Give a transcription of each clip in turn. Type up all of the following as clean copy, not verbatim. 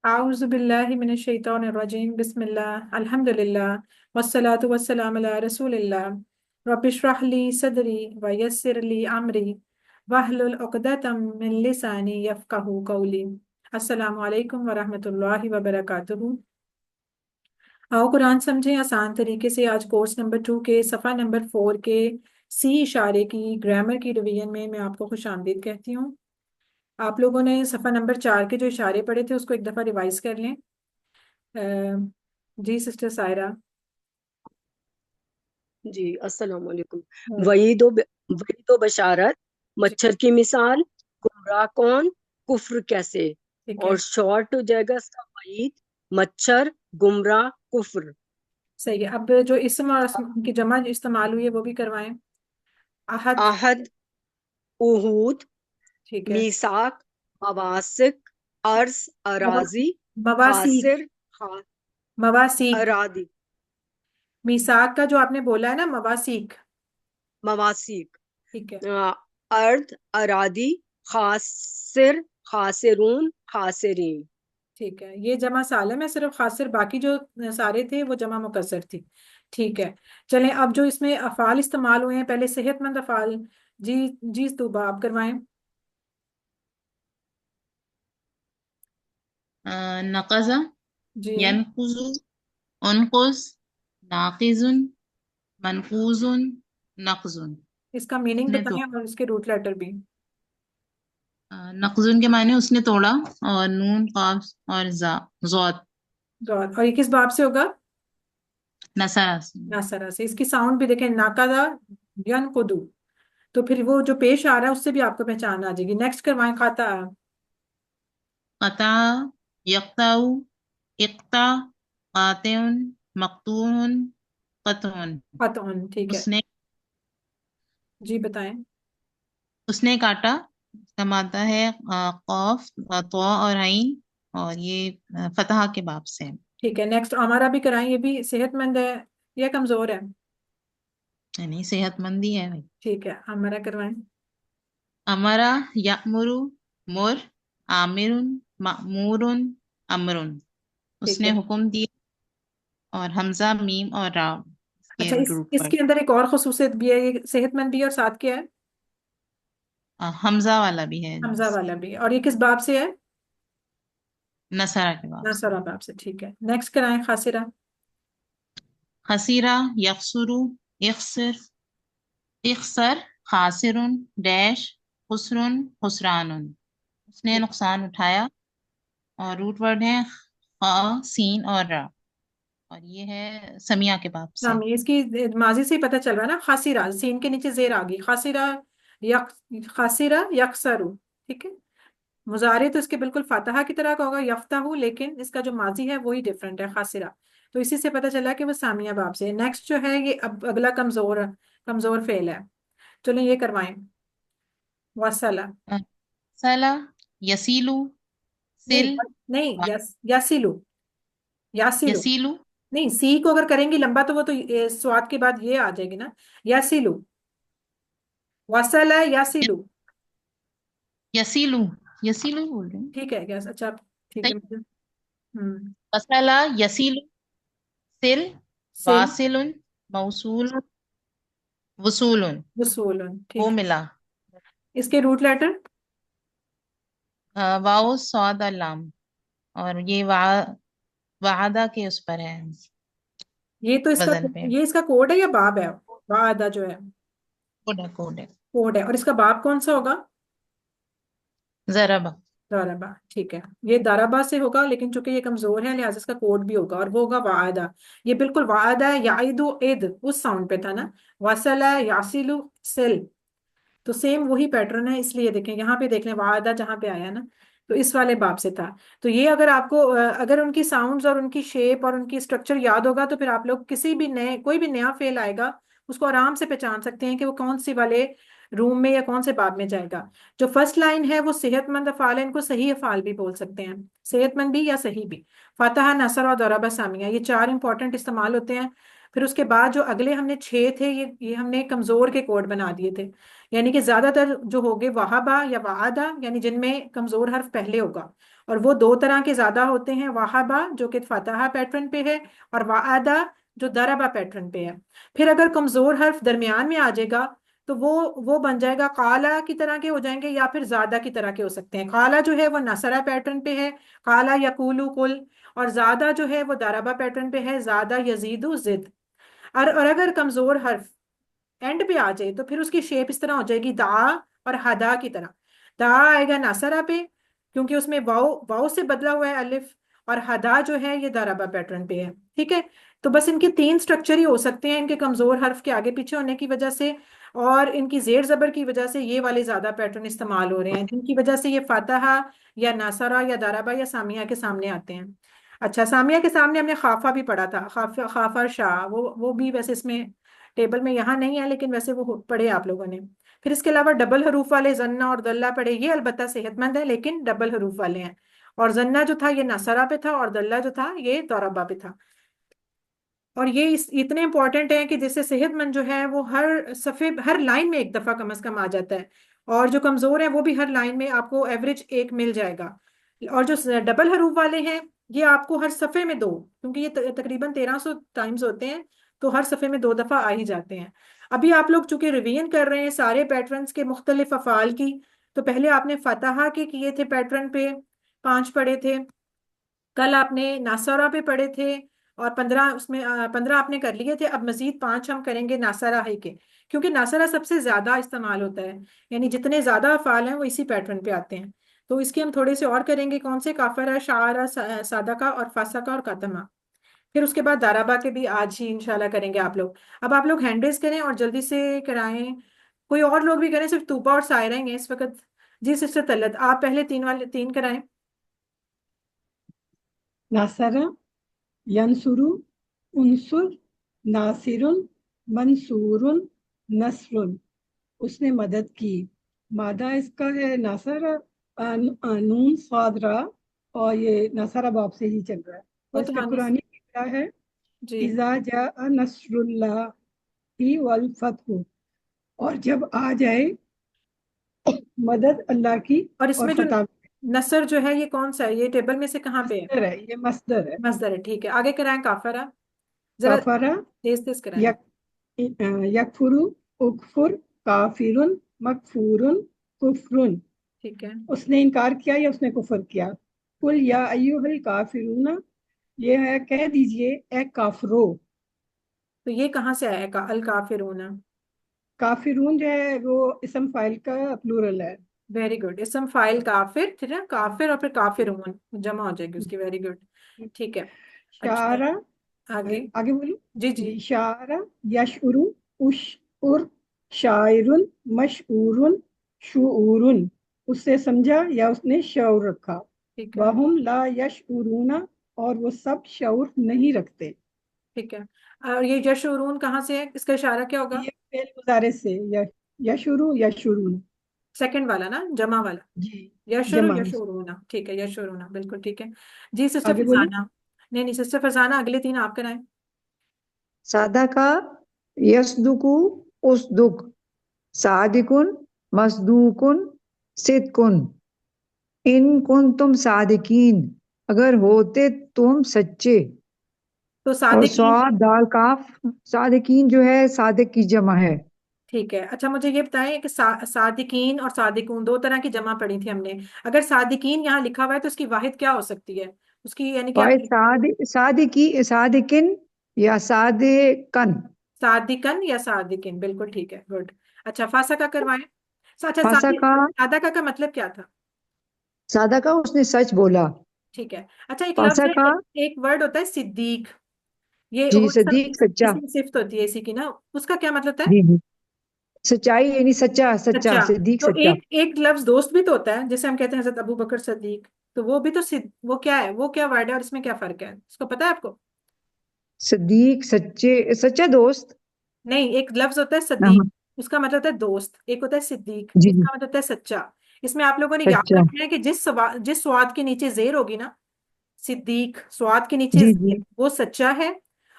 आउज़ु बिल्लाहि मिनश शैतानिर रजीम बिस्मिल्लाह अल्हम्दुलिल्लाह वस्सलातु वस्सलामु अला रसूलिल्लाह रब्बिश्रह ली सदरी व यस्सिर ली अमरी वहलुल उक़दतम मिन लिसानी यफ़क़हू क़ौली। अस्सलामु अलैकुम व रहमतुल्लाहि व बरकातुहू। आओ कुरान समझें आसान तरीके से। आज कोर्स नंबर 2 के सफ़ा नंबर 4 के सी इशारे की ग्रामर की रिवीजन में मैं आपको खुशामदीद कहती हूँ। आप लोगों ने सफ़ा नंबर 4 के जो इशारे पढ़े थे उसको एक दफ़ा रिवाइज कर लें। जी सिस्टर सायरा। जी अस्सलाम वालेकुम। हम्म, वही दो बशारत, जी मच्छर की मिसाल, गुमराह कौन, कुफ्र कैसे। ठीक है। और शॉर्ट हो जाएगा इसका वईद, मच्छर, गुमराह, कुफ्र। सही है। अब जो इसम और अस्म की जमा इस्तेमाल हुई है वो भी करवाएं। आहद। आहद, उहूद, ठीक है। मीसाक, मवासिक, अर्ज, मवा अराजी, मवासीक। हासिर, हा, मवासीक। अरादी, मीसाक का जो आपने बोला है ना, मवासीक। मवासिक, ठीक है। अ, अर्द, अरादी, खासिर, खासिरून, खासिरीन। ठीक है, ये जमा सालम है सिर्फ, खासिर बाकी जो सारे थे वो जमा मुकस्सर थी। ठीक है। चलें, अब जो इसमें अफ़ाल इस्तेमाल हुए हैं, पहले सेहतमंद अफ़ाल। जी। जी तूबा आप करवाएं। नक़ज़, जी। यनकुज़ु, उनकुज़, नाक़िज़ुन, मनकूज़ुन, नक़ज़ुन। इसका मीनिंग उसने तो बताएं और इसके रूट लेटर भी। नक़ज़ुन के माने उसने तोड़ा, और नून काफ और जा ज़ौद और ये किस बाब से होगा? नसरा से। नासरा से। इसकी साउंड भी देखें, नाकादा, यन कुदू। तो फिर वो जो पेश आ रहा है उससे भी आपको पहचान आ जाएगी। नेक्स्ट करवाएं खाता। क़ता, यक़्ताउ, इक़्ता, क़ातिउन, मक़तूउन, क़त्उन। फतउन। ठीक है। उसने जी बताएं। उसने काटा, इसका मादा है क़ाफ, तो और आइन, और ये फतहा के बाब से है। ठीक है। नेक्स्ट हमारा भी कराएं, ये भी सेहतमंद है या कमजोर है? यानी सेहतमंदी है भाई। ठीक है, हमारा करवाएं। अमरा, यअमुरु, मुर, आमिरुन, मअमूरुन, अमरुन। ठीक उसने है। हुक्म दिया, और हमजा, मीम और रा इसके अच्छा, रूट पर। इसके अंदर एक और खसूसियत भी है, ये सेहतमंद भी है और साथ क्या है? हमजा वाला भी है, हमजा वाला भी है। और ये किस बाब से है? नसरा के बाब से। नासरा बाब से। ठीक है। नेक्स्ट कराएं खासिरा। खसीरा, यखसुरु, इखसिर, इखसर, खासिरुन, डैश, खुसरुन, खुसरानुन। उसने ठीक। नुकसान उठाया, और रूट वर्ड है खा, सीन और रा, और ये है समिया के बाब से। सामी इसकी माजी से ही पता चल रहा है ना, खासिरा सीन के नीचे जेर आ गई, खासिरा। यक खासिरा यकसरू। ठीक है। मुजारे तो इसके बिल्कुल फातहा की तरह का होगा, यफ्ताहू, लेकिन इसका जो माजी है वही डिफरेंट है, खासिरा। तो इसी से पता चला कि वो सामिया बाब से है। नेक्स्ट जो है ये अब अगला कमजोर कमजोर फेल है। चलो ये करवाएं। वसला। सला, यसीलु, नहीं। सिल, नहीं, यासिलू। यासिलू। यसीलु, नहीं, सी को अगर करेंगी लंबा तो वो तो स्वाद के बाद ये आ जाएगी ना। यासिलू। वसला यासिलू। यसीलु, यसीलु बोल रहे हैं। ठीक है, यस, अच्छा। ठीक सही। है मुझे। हम्म। असला, यसीलु, सिल, सिल। वासिलुन, मौसूल, वसूलुन। वसूलन। वो ठीक है। मिला। इसके रूट लेटर। वाओ, सौद और लाम, और ये वादा के उस पर है, ये तो इसका वजन पे। ये इसका कोड है या बाब है? वादा जो है कोड है, कोड है। कोड है, और इसका बाब कौन सा होगा? जरबा। दाराबा। ठीक है। ये दाराबा से होगा, लेकिन चूंकि ये कमजोर है लिहाजा इसका कोड भी होगा, और वो होगा वादा। ये बिल्कुल वादा याइदु इद उस साउंड पे था ना। वसला यासिलु सिल। तो सेम वही पैटर्न है, इसलिए देखें यहाँ पे, देख लें वादा जहाँ पे आया ना, तो इस वाले बाब से था। तो ये अगर आपको अगर उनकी साउंड्स और उनकी शेप और उनकी स्ट्रक्चर याद होगा तो फिर आप लोग किसी भी नए कोई भी नया फेल आएगा उसको आराम से पहचान सकते हैं कि वो कौन सी वाले रूम में या कौन से बाब में जाएगा। जो फर्स्ट लाइन है वो सेहतमंद अफाल है, इनको सही अफाल भी बोल सकते हैं, सेहतमंद भी या सही भी। फतह, नसर और दरबा, सामिया, ये चार इंपॉर्टेंट इस्तेमाल होते हैं। फिर उसके बाद जो अगले हमने छह थे, ये हमने कमजोर के कोड बना दिए थे। यानी कि ज्यादातर जो होंगे वहाबा या वादा, यानी जिनमें कमजोर हर्फ पहले होगा, और वो दो तरह के ज्यादा होते हैं, वहाबा जो कि फतहा पैटर्न पे है, और वादा जो दरबा पैटर्न पे है। फिर अगर कमजोर हर्फ दरमियान में आ जाएगा तो वो बन जाएगा काला की तरह के हो जाएंगे, या फिर ज्यादा की तरह के हो सकते हैं। काला जो है वो नसरा पैटर्न पे है, काला यकूलू कुल। और ज्यादा जो है वो दरबा पैटर्न पे है, ज्यादा यजीदु जिद। और अगर कमजोर हर्फ एंड पे आ जाए तो फिर उसकी शेप इस तरह हो जाएगी दा और हदा की तरह। दा आएगा नासरा पे, क्योंकि उसमें वाओ वाओ से बदला हुआ है अलिफ। और हदा जो है ये दाराबा पैटर्न पे है। ठीक है। तो बस इनके तीन स्ट्रक्चर ही हो सकते हैं, इनके कमजोर हर्फ के आगे पीछे होने की वजह से, और इनकी जेर जबर की वजह से ये वाले ज्यादा पैटर्न इस्तेमाल हो रहे हैं, जिनकी वजह से ये फातहा या नासरा या दाराबा या सामिया के सामने आते हैं। अच्छा, सामिया के सामने हमने खाफा भी पढ़ा था, खाफा खाफा शाह, वो भी वैसे इसमें टेबल में यहाँ नहीं है, लेकिन वैसे वो पढ़े आप लोगों ने। फिर इसके अलावा डबल हरूफ वाले जन्ना और दल्ला पढ़े, ये अलबत्ता सेहतमंद है लेकिन डबल हरूफ वाले हैं। और जन्ना जो था ये नसरा पे था, और दल्ला जो था ये दौरबा पे था। और ये इतने इंपॉर्टेंट है कि जैसे सेहतमंद जो है वो हर सफे हर लाइन में एक दफा कम से कम आ जाता है, और जो कमजोर है वो भी हर लाइन में आपको एवरेज एक मिल जाएगा। और जो डबल हरूफ वाले हैं ये आपको हर सफे में दो, क्योंकि ये तकरीबन 1300 टाइम्स होते हैं, तो हर सफे में दो दफा आ ही जाते हैं। अभी आप लोग चूंकि रिवीजन कर रहे हैं सारे पैटर्न्स के मुख्तलिफ अफाल की, तो पहले आपने फतहा के किए थे पैटर्न पे, 5 पढ़े थे। कल आपने नासरा पे पढ़े थे, और 15 उसमें 15 आपने कर लिए थे। अब मजीद 5 हम करेंगे नासरा है के, क्योंकि नासरा सबसे ज्यादा इस्तेमाल होता है, यानी जितने ज्यादा अफाल हैं वो इसी पैटर्न पे आते हैं। तो इसके हम थोड़े से और करेंगे, कौन से, काफरा, शारा, सादका और फासका और कातमा। फिर उसके बाद दाराबा के भी आज ही इंशाल्लाह करेंगे आप लोग। अब आप लोग हैंड रेस करें और जल्दी से कराएं, कोई और लोग भी करें, सिर्फ तूबा और सायरा ही हैं इस वक्त। जी सिस्टर तलत, आप पहले 3 कराएं। नासरा, यंसुरु, उनसुर, नासिरुन, मंसूरुन, नसरुन। उसने मदद की। मादा इसका है नासरा, नून सादरा, और ये नासरा बाब से ही चल रहा है। वो और तो इसका हानिस। कुरानी क्या है? जी। इज़ा जा नसरुल्लाहि वल फतहु, और जब आ जाए मदद अल्लाह की और और इसमें जो फतह। नसर जो है ये कौन सा है, ये टेबल में से कहाँ पे है? मस्दर है, ये मस्दर है। मजदर है, ठीक है। आगे कराएं काफरा, जरा काफरा, तेज तेज कराएं। यक यकफुरु, उकफुर, काफिरुन, मकफूरुन, कुफरुन। ठीक है। उसने इनकार किया या उसने कुफर किया? कुल या अय्युहल काफिरूना, ये है कह दीजिए ए काफरो। तो ये कहाँ से आया का अल काफिरूना? काफिरून जो है वो इसम फाइल का प्लूरल है। वेरी गुड, इसम फाइल काफिर, ठीक है, काफिर और फिर काफिरून जमा हो जाएगी उसकी। वेरी गुड, ठीक है। अच्छा, शारा, आगे। आगे बोलो। जी जी। जी, शारा, यशउरु, उश उर, शायरुन, मशऊरुन, शुऊरुन। उससे समझा या उसने शऊर रखा। ठीक है। वहुम ला यशउरूना, और वो सब शऊर नहीं रखते। ठीक है। और ये यशउरून कहाँ से है, इसका इशारा क्या होगा? ये फेल मुजारे से, यशुरु यशुरून। सेकंड वाला ना, जमा वाला। जी, यशुरु जमा। यशुरूना, ठीक है, यशुरूना, बिल्कुल ठीक है। जी सिस्टर आगे बोलो। फरजाना। नहीं नहीं, सिस्टर फरजाना अगले 3 आप कराएं। सादका, यस्दुकु, उसदुक, सादिकुन, मसदूकुन, सिदकुन। इन कुन तुम सादिकीन, अगर होते तुम सच्चे। तो और सादिकीन। स्वाद दाल काफ, सादिकीन जो है सादिक की जमा है। ठीक है। अच्छा, मुझे ये बताएं कि सादिकीन और सादिकून दो तरह की जमा पढ़ी थी हमने। अगर सादिकीन यहाँ लिखा हुआ है तो उसकी वाहिद क्या हो सकती है, उसकी यानी क्या? वाहे सादिकी, सादिकिन या सादिकन। सादिकन या सादिकिन, बिल्कुल ठीक है, गुड। अच्छा, फासा का करवाएं। अच्छा, फासा का, सादा का मतलब क्या था? सादा का उसने सच बोला। ठीक है। अच्छा, एक लफ्ज फासा है, का, एक वर्ड होता है सिद्दीक। ये जी वो सदीक सच्चा। इसी सिफ्त होती है इसी की ना, उसका क्या मतलब है? जी जी, सच्चाई यानी सच्चा, सच्चा सच्चा। सिद्दीक तो सच्चा। एक एक लफ्ज दोस्त भी तो होता है, जैसे हम कहते हैं हजरत अबू बकर सद्दीक, तो वो भी तो वो क्या है, वो क्या वर्ड है और इसमें क्या फर्क है, उसको पता है आपको? सदीक सच्चे, सच्चा दोस्त। नहीं, एक लफ्ज होता है हाँ, सद्दीक, उसका मतलब होता है दोस्त। एक होता है सिद्दीक, जी जी, इसका मतलब होता है सच्चा। इसमें आप लोगों ने याद सच्चा। रखना है कि जिस स्वाद के नीचे जेर होगी ना, सिद्दीक स्वाद के नीचे जी जी, जेर, वो सच्चा है।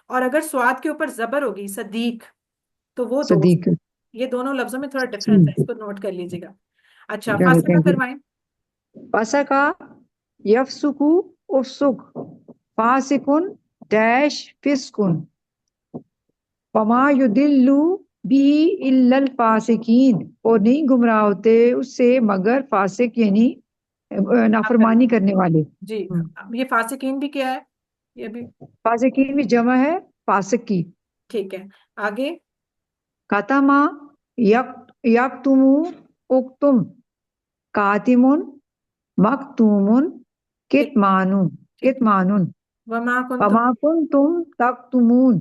और अगर स्वाद के ऊपर जबर होगी, सदीक, तो वो दोस्त। सदीक। ये दोनों लफ्जों में थोड़ा डिफरेंस है, जी इसको नोट कर लीजिएगा। अच्छा, चलो फासला थैंक यू। करवाएं। फसका यफसुकु उफसुक फासिकुन डैश फिस्कुन वमा युदिल्लु बिही इल्लल फासिकीन, और नहीं गुमराह होते उससे मगर फासिक यानी अगर नाफरमानी करने वाले। जी, अब ये फासिकीन भी क्या है, ये भी फासिकीन भी जमा है फासिक की। ठीक है। आगे कतमा यक यक्तुमु उक्तुम कातिमुन मक्तूमुन ठीक कितमानु ठीक है। कितमानुन वमा कुंतुम, वमा कुंतुम तक्तुमून,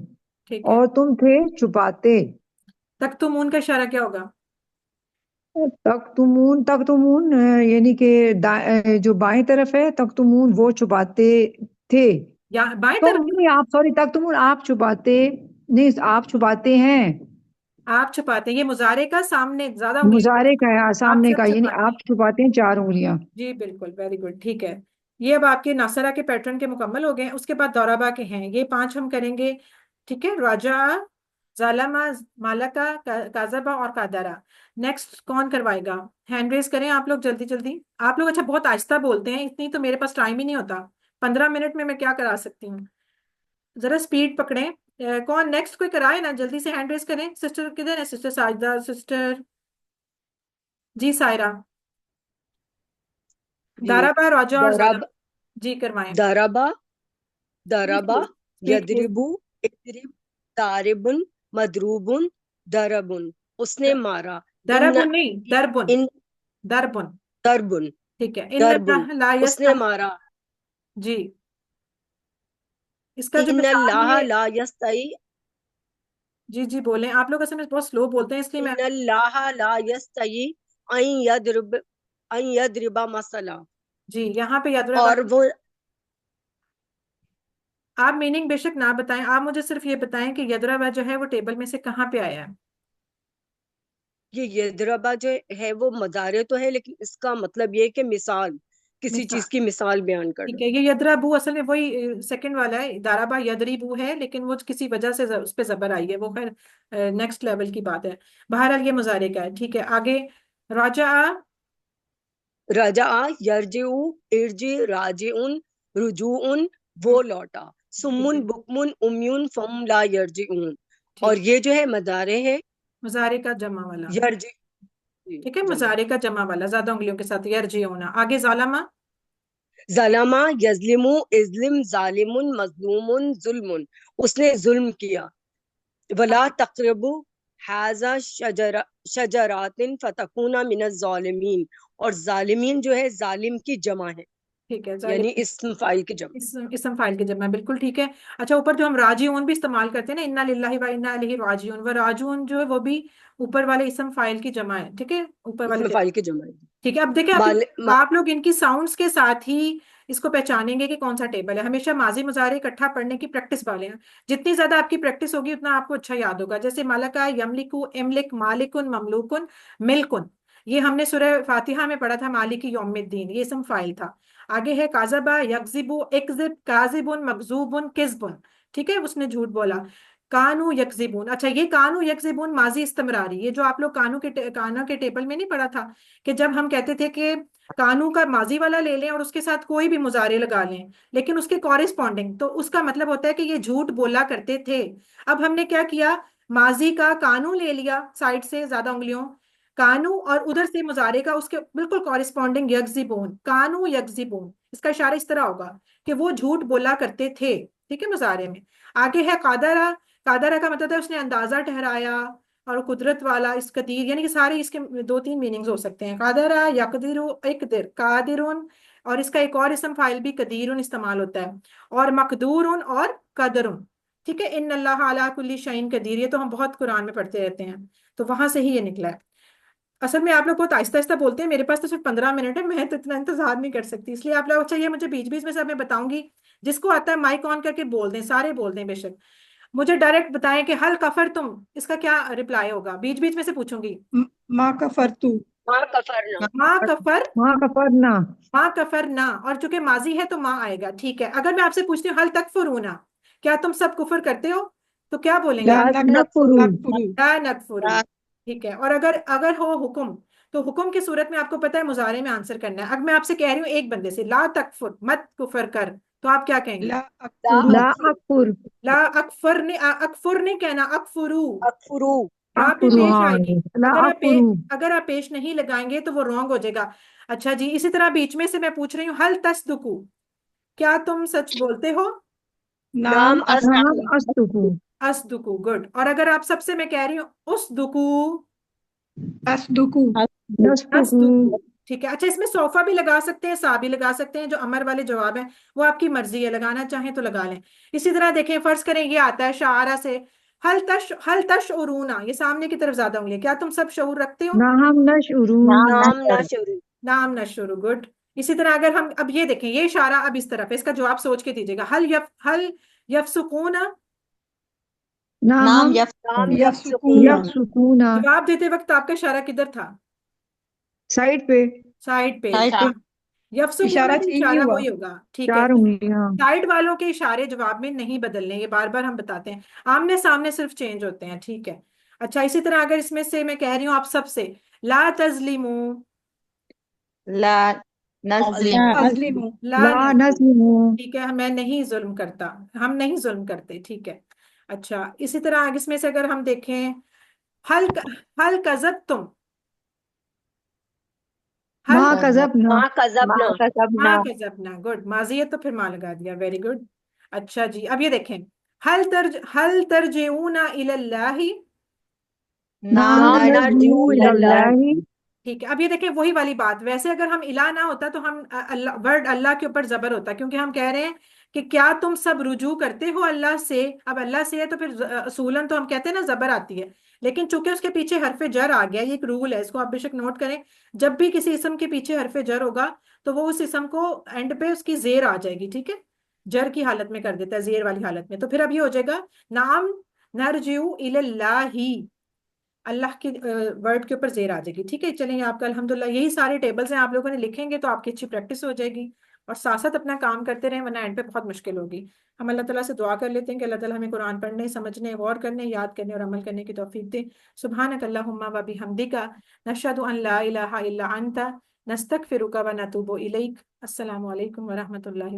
ठीक है। और तुम थे छुपाते। तख्तुमून का इशारा क्या होगा? तख्तुमून यानी कि जो बाएं तरफ है तख्तुमून वो छुपाते थे। या बाएं तुम तरफ? नहीं, आप सॉरी, तख्तुमून आप छुपाते, नहीं आप छुपाते हैं। आप छुपाते हैं, ये मुजारे का सामने ज्यादा उंगलियों के मुजारे का साथ। है आप सामने सब का, यानी छुपाते आप हैं। छुपाते हैं 4 उंगलियां। जी बिल्कुल, वेरी गुड, ठीक है। ये अब आपके नासरा के पैटर्न के मुकम्मल हो गए हैं। उसके बाद दौराबा के हैं, ये 5 हम करेंगे। ठीक है, राजा, जालमा, मालका, काजबा और कादरा। नेक्स्ट कौन करवाएगा? हैंड रेज करें आप लोग जल्दी जल्दी। आप लोग अच्छा बहुत आहिस्ता बोलते हैं, इतनी तो मेरे पास टाइम ही नहीं होता। 15 मिनट में मैं क्या करा सकती हूँ, जरा स्पीड पकड़ें। कौन नेक्स्ट कोई कराए ना, जल्दी से हैंड रेज करें। सिस्टर किधर है? सिस्टर साजिदा, सिस्टर जी सायरा, जी। दाराबा, राजा और जालमा। दरब जी करवाएं। दरबा दरबा स्पीड यदरिबु इदरिब दारिबुन मदरूबुन दरबुन, उसने मारा। इन दरबुन नहीं, दरबुन, इन दरबुन। दरबुन ठीक है, इन दरबुन, ला उसने यस्तम। मारा। जी, इसका जो इन मिसाल अल्लाह है। ला यस्तई जी जी बोलें, आप लोग असल में बहुत स्लो बोलते हैं इसलिए मैं। इन अल्लाह ला यस्तई अन यदरिबा मसला। जी, यहाँ पे याद रखा। और वो आप मीनिंग बेशक ना बताएं, आप मुझे सिर्फ ये बताएं कि यदरबा जो है वो टेबल में से कहाँ पे आया है। ये यदरबा जो है वो मजारे तो है, लेकिन इसका मतलब ये है कि मिसाल, किसी मिसाल, चीज की मिसाल बयान ठीक करना। है। ये यदराबू असल में वही सेकंड वाला है, दाराबा यदरीबू है, लेकिन वो किसी वजह से उस पे जबर आई है, वो खैर नेक्स्ट लेवल की बात है। बहरहाल ये मुजारे का है, ठीक है। आगे राजा, रजा यरजिउ इर्जी राजिउन रुजूउन, वो लौटा। ठीक सुम्मुन है, बुकमुन उम्युन फम ला यरजिउन। और ठीक, ये जो है मदारे है मुजारे का जमा वाला। यरजी, ठीक है, जमा। मुजारे का जमा वाला ज्यादा उंगलियों के साथ, यरजी होना। आगे जालमा, जलमा यजलिमु इजलिम जालिमुन मजलूमुन जुल्मुन, उसने जुल्म किया। वला तकरबु हाजा शजरातिन फतकूना मिनज जालिमीन, और जालिमीन जो है जालिम की जमा है, ठीक है। यानी इस्म फाइल की जमा। इसम फाइल के जमा, बिल्कुल ठीक है। अच्छा, ऊपर जो हम राजीऊन भी इस्तेमाल करते हैं ना, इन्ना लिल्लाहि व इन्ना इलैहि राजीऊन, वो राजून जो है वो भी ऊपर वाले इसम फाइल की जमा है। ठीक है, ऊपर वाले इस्म टेबल। फाइल की जमा है। ठीक है, अब देखिए माल, मा, आप लोग इनकी साउंड्स के साथ ही इसको पहचानेंगे कि कौन सा टेबल है। हमेशा माजी मुजारे इकट्ठा पढ़ने की प्रैक्टिस वाले हैं। जितनी ज्यादा आपकी प्रैक्टिस होगी उतना आपको अच्छा याद होगा। जैसे मलका, यमलिकु, इमलिक, मालिकुन, ममलूकुन, मिल्कुन, ये हमने सूरह फातिहा में पढ़ा था, मालिकी यौमिद्दीन, ये इसम फाइल था। आगे है काजबा, यकजिबु, इकजिब, काजिबुन, मकजूबुन, किस्बुन। ठीक है, उसने झूठ बोला। कानू यकजिबुन, अच्छा ये कानू यकजिबुन माजी इस्तमरारी, ये जो आप लोग काना के टेबल में नहीं पढ़ा था कि जब हम कहते थे कि कानू का माजी वाला ले लें और उसके साथ कोई भी मुजारे लगा लें लेकिन उसके कॉरेस्पॉन्डिंग, तो उसका मतलब होता है कि ये झूठ बोला करते थे। अब हमने क्या किया, माजी का कानू ले लिया साइड से ज्यादा उंगलियों, कानू, और उधर से मुजारे का उसके बिल्कुल कॉरेस्पॉन्डिंग यकजिबून, कानू यकजिबून, इसका इशारा इस तरह होगा कि वो झूठ बोला करते थे। ठीक है, मुजारे में। आगे है कादरा, कादरा का मतलब है उसने अंदाजा ठहराया, और कुदरत वाला, इस कदीर, यानी कि सारे इसके 2-3 मीनिंग्स हो सकते हैं। कादरा, यकदिरु, इकदिर, कादिरुन, और इसका एक और इसम फाइल भी कदीरुन इस्तेमाल होता है, और मकदूरुन और कदरुन। ठीक है, इन अल्लाह अला कुल्ली शैइन कदीर, ये तो हम बहुत कुरान में पढ़ते रहते हैं, तो वहां से ही ये निकला है। असल में आप लोग बहुत आहिस्ता आहिस्ता बोलते हैं, मेरे पास तो सिर्फ 15 मिनट है, मैं तो इतना इंतजार नहीं कर सकती, इसलिए आप लोग, अच्छा ये मुझे बीच बीच में सब मैं बताऊंगी, जिसको आता है माइक ऑन करके बोल दें, सारे बोल दें बेशक। मुझे डायरेक्ट बताएं कि हल कफर तुम, इसका क्या रिप्लाई होगा, बीच बीच में से पूछूंगी। माँ का फरतू। माँ कफरना। माँ कफर, वहां का पढ़ना। माँ कफर ना, और चूंकि माजी है तो माँ आएगा। ठीक है, अगर मैं आपसे पूछती हूँ हल तकफुरूना, क्या तुम सब कुफर करते हो, तो क्या बोलेंगे ला आप? ला नकफुरु। नकफुरु नकफुरु। ला नकफुरू। ठीक है। और अगर अगर हो हुक्म, तो हुक्म की सूरत में आपको पता है मुजारे में आंसर करना है। अब मैं आपसे कह रही हूँ एक बंदे से, ला तकफुर, मत कुफर कर, तो आप क्या कहेंगे? ला ला अकफुरु ला अकफुर अकफुर। ला अकफर ने अकफुर नहीं कहना, अकफुरू। अकफुरु रा पे अकफुरु, पेश हाँ आएगी। ला अकफुरु। अगर आप पेश नहीं लगाएंगे तो वो रॉन्ग हो जाएगा। अच्छा जी, इसी तरह बीच में से मैं पूछ रही हूँ, हल तस्दुकु, क्या तुम सच बोलते हो? नाम नाम नाम अस्तु अस्तु अस्तुकु। असदुकु, गुड। और अगर आप सबसे मैं कह रही हूँ उसदुकु, असदुकु नस्तुकु। असदुकु, ठीक है। अच्छा, इसमें सोफा भी लगा सकते हैं, सा भी लगा सकते हैं, जो अमर वाले जवाब हैं वो आपकी मर्जी है, लगाना चाहें तो लगा लें। इसी तरह देखें, फर्ज करें ये आता है शारा से, हल तश उरूना, ये सामने की तरफ ज्यादा उंगली, क्या तुम सब शऊर रखते हो? नाम नशउरून। नाम नशुरु नाम नशुरू, गुड। इसी तरह अगर हम अब ये देखें, ये इशारा अब इस तरफ है, इसका जवाब सोच के दीजिएगा। हल यफसुकूना, नाम नाम यफसुकूना यफसुकूना यफसुकूना। जवाब देते वक्त आपका इशारा किधर था? साइड पे। साइड पे। साइड पे। यफसुकूना इशारा भी ठीक ही इशारा हुआ। वही होगा, ठीक है। चार उंगलियां। साइड वालों के इशारे जवाब में नहीं बदलने, ये बार बार हम बताते हैं, आमने सामने सिर्फ चेंज होते हैं, ठीक है। अच्छा, इसी तरह अगर इसमें से मैं कह रही हूँ आप सबसे, ला तजलिमू, ला ला नजलिम। अजलिमु ला ला नजलिम, नस्लिमु। ठीक है, मैं नहीं जुल्म करता, हम नहीं जुल्म करते, ठीक है। अच्छा, इसी तरह आगे इसमें से अगर हम देखें, हल हल कजब तुम, हल माँ कज़बना। माँ कज़बना हाँ कजबना, गुड। माजी है तो फिर माँ लगा दिया, वेरी गुड। अच्छा जी, अब ये देखें, हल तरजिऊना इलल्लाहि, नाम नाम नरजू नरजू इलल्लाह इलल्लाहि। ठीक है। अब ये देखें, वही वाली बात, वैसे अगर हम इला ना होता तो हम अल्लाह, वर्ड अल्लाह के ऊपर जबर होता, क्योंकि हम कह रहे हैं कि क्या तुम सब रुजू करते हो अल्लाह से। अब अल्लाह से है तो फिर असूलन तो हम कहते हैं ना जबर आती है, लेकिन चूंकि उसके पीछे हरफे जर आ गया, ये एक रूल है, इसको आप बेशक नोट करें। जब भी किसी इसम के पीछे हरफे जर होगा, तो वो उस इसम को एंड पे उसकी जेर आ जाएगी, ठीक है। जर की हालत में कर देता है, जेर वाली हालत में, तो फिर अब ये हो जाएगा, नाम नरजिउ इलल्लाही, अल्लाह के वर्ड के ऊपर जेर आ जाएगी, ठीक है। चलें, आपका अल्हम्दुलिल्लाह यही सारे टेबल्स हैं, आप लोगों ने लिखेंगे तो आपकी अच्छी प्रैक्टिस हो जाएगी। और साथ साथ अपना काम करते रहें, वरना एंड पे बहुत मुश्किल होगी। हम अल्लाह ताला से दुआ कर लेते हैं कि अल्लाह ताला हमें कुरान पढ़ने, समझने, गौर करने, याद करने और अमल करने की तौफीक दे। सुब्हानक अल्लाहुम्मा व बिहम्दिका, नशहदु अन ला इलाहा इल्ला अंता, नस्तगफिरुका व नतूबु इलैक। अस्सलामु अलैकुम व रहमतुल्लाहि